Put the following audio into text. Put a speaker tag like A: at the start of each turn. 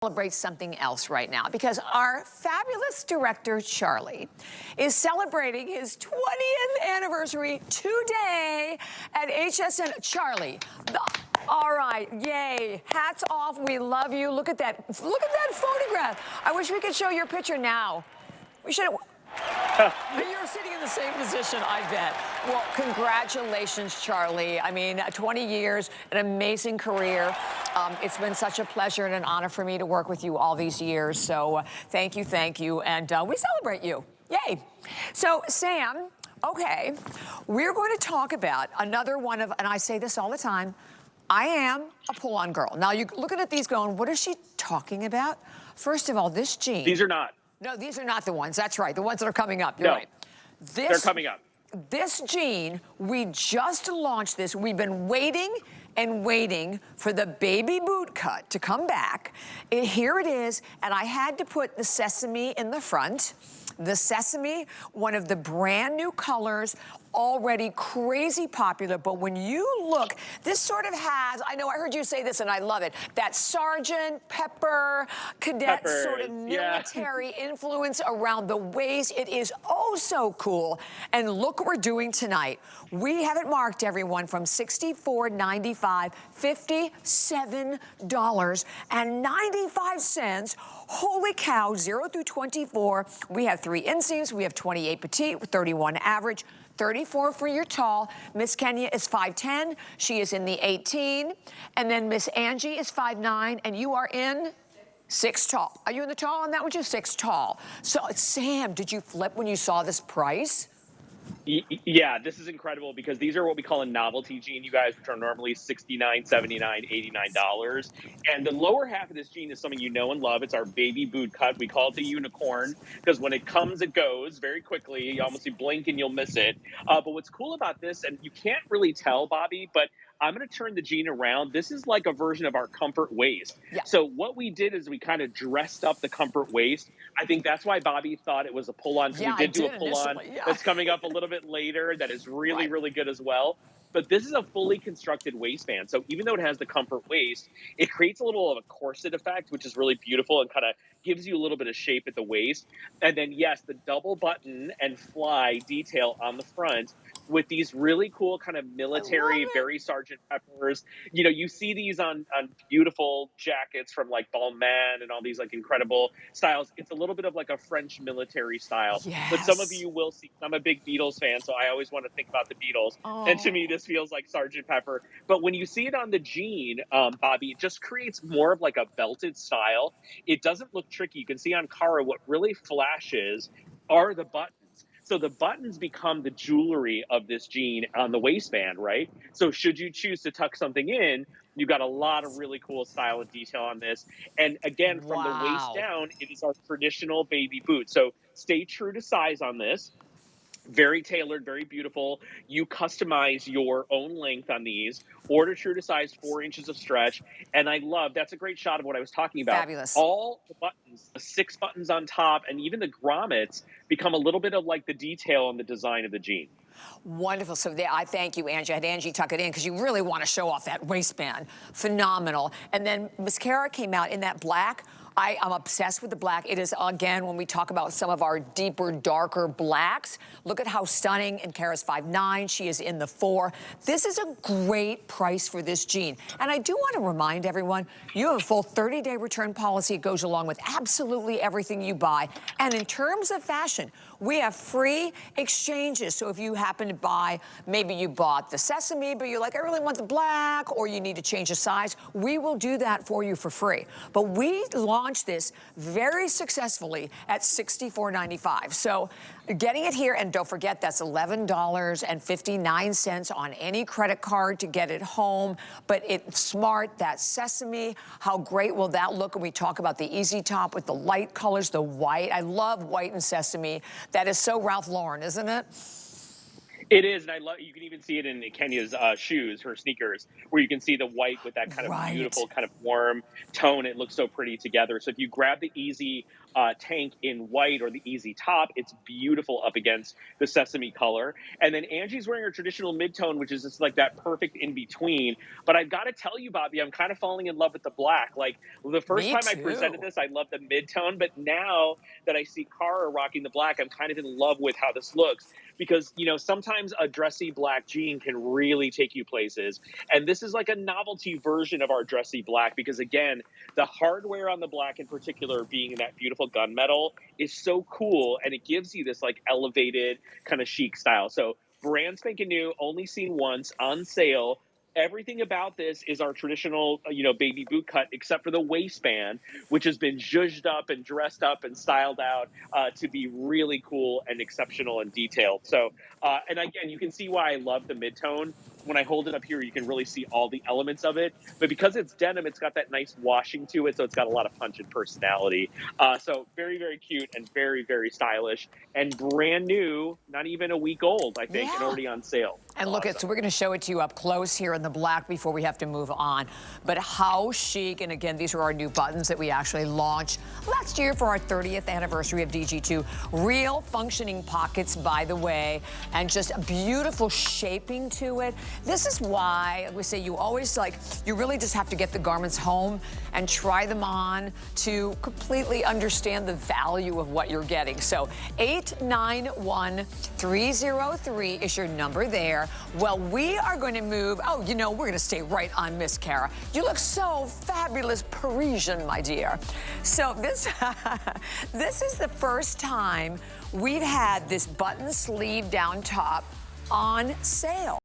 A: Celebrate something else right now because our fabulous director Charlie is celebrating his 20th anniversary today at HSN. Charlie, all right, yay, hats off, we love you. Look at that photograph. I wish we could show your picture now. We should have. You're sitting in the same position, I bet. Well, congratulations, Charlie. I mean, 20 years, an amazing career. It's been such a pleasure and an honor for me to work with you all these years. So thank you, and we celebrate you. Yay. So, Sam, okay, we're going to talk about another one of, and I say this all the time, I am a pull-on girl. Now, you're looking at these going, what is she talking about? First of all, this jean.
B: These are not.
A: No, these are not the ones. That's right. The ones that are coming up. You're right.
B: They're coming up.
A: This jean, we just launched this. We've been waiting and waiting for the baby boot cut to come back. Here it is, and I had to put the sesame in the front. The sesame, one of the brand new colors, already crazy popular, but when you look, this sort of has, I know I heard you say this and I love it, that Sergeant Pepper, cadet sort of military influence around the waist. It is oh so cool. And look what we're doing tonight. We have it marked, everyone, from $64.95, $57.95. Holy cow, 0 through 24. We have 3 inseams, we have 28 petite, 31 average, 34 for your tall. Miss Kenya is 5'10". She is in the 18. And then Miss Angie is 5'9", and you are in 6 tall. Are you in the tall on that one? You're 6 tall. So, Sam, did you flip when you saw this price?
B: Yeah, this is incredible because these are what we call a novelty jean, you guys, which are normally $69, $79, $89. And the lower half of this jean is something you know and love. It's our baby boot cut. We call it the unicorn because when it comes, it goes very quickly. You almost blink and you'll miss it. But what's cool about this, and you can't really tell, Bobby, but I'm going to turn the jean around. This is like a version of our comfort waist. Yeah. So what we did is we kind of dressed up the comfort waist. I think that's why Bobby thought it was a pull-on. Yeah, we did do a pull-on that's coming up a little bit later that is really, really good as well. But this is a fully constructed waistband. So even though it has the comfort waist, it creates a little of a corset effect, which is really beautiful and kind of gives you a little bit of shape at the waist. And then, yes, the double button and fly detail on the front with these really cool kind of military, very Sergeant Peppers. You know, you see these on beautiful jackets from like Balmain and all these like incredible styles. It's a little bit of like a French military style. Yes. But some of you will see, I'm a big Beatles fan, so I always want to think about the Beatles. Oh. And to me, this feels like Sergeant Pepper. But when you see it on the jean, Bobby, it just creates more of like a belted style. It doesn't look tricky. You can see on Cara what really flashes are the buttons. So the buttons become the jewelry of this jean on the waistband, right? So should you choose to tuck something in, you've got a lot of really cool style and detail on this. And again, from the waist down, it is our traditional baby boot. So stay true to size on this. Very tailored, very beautiful. You customize your own length on these. Order true to size, 4 inches of stretch. And I love, that's a great shot of what I was talking about. Fabulous. All the buttons, the 6 buttons on top, and even the grommets become a little bit of like the detail on the design of the jean.
A: Wonderful. So I thank you, Angie. I had Angie tuck it in because you really want to show off that waistband. Phenomenal. And then mascara came out in that black. I'm obsessed with the black. It is, again, when we talk about some of our deeper, darker blacks, look at how stunning. And Kara's 5'9". She is in the 4. This is a great price for this jean. And I do want to remind everyone, you have a full 30-day return policy. It goes along with absolutely everything you buy. And in terms of fashion, we have free exchanges. So if you happen to buy, maybe you bought the sesame, but you're like, I really want the black, or you need to change the size, we will do that for you for free. But we launched this very successfully at $64.95. So getting it here, and don't forget, that's $11.59 on any credit card to get it home. But it's smart, that sesame, how great will that look? And we talk about the easy top with the light colors, the white. I love white and sesame. That is so Ralph Lauren, isn't it?
B: It is, and I love. You can even see it in Kenya's shoes, her sneakers, where you can see the white with that kind of
A: Right.
B: beautiful, kind of warm tone. It looks so pretty together. So if you grab the easy tank in white or the easy top, it's beautiful up against the sesame color. And then Angie's wearing her traditional mid-tone, which is just like that perfect in between. But I've got to tell you, Bobby, I'm kind of falling in love with the black. Like the first
A: Me
B: time I presented
A: too.
B: this, I loved the mid-tone, but now that I see Cara rocking the black, I'm kind of in love with how this looks because, you know, sometimes a dressy black jean can really take you places. And this is like a novelty version of our dressy black because, again, the hardware on the black in particular being that beautiful gunmetal is so cool. And it gives you this like elevated kind of chic style. So brand spanking new, only seen once, on sale. Everything about this is our traditional, you know, baby boot cut, except for the waistband, which has been zhuzhed up and dressed up and styled out to be really cool and exceptional and detailed. So, and again, you can see why I love the mid-tone. When I hold it up here, you can really see all the elements of it. But because it's denim, it's got that nice washing to it, so it's got a lot of punch and personality. So very, very cute and very, very stylish and brand new, not even a week old, I think, and
A: Yeah.
B: already on sale.
A: And look at, so we're going to show it to you up close here in the black before we have to move on. But how chic, and again, these are our new buttons that we actually launched last year for our 30th anniversary of DG2. Real functioning pockets, by the way, and just a beautiful shaping to it. This is why we say you always you really just have to get the garments home and try them on to completely understand the value of what you're getting. So 891303 is your number there. Well, we are going to move. Oh, you know, we're going to stay right on Miss Cara. You look so fabulous Parisian, my dear. So this, this is the first time we've had this button sleeve down top on sale.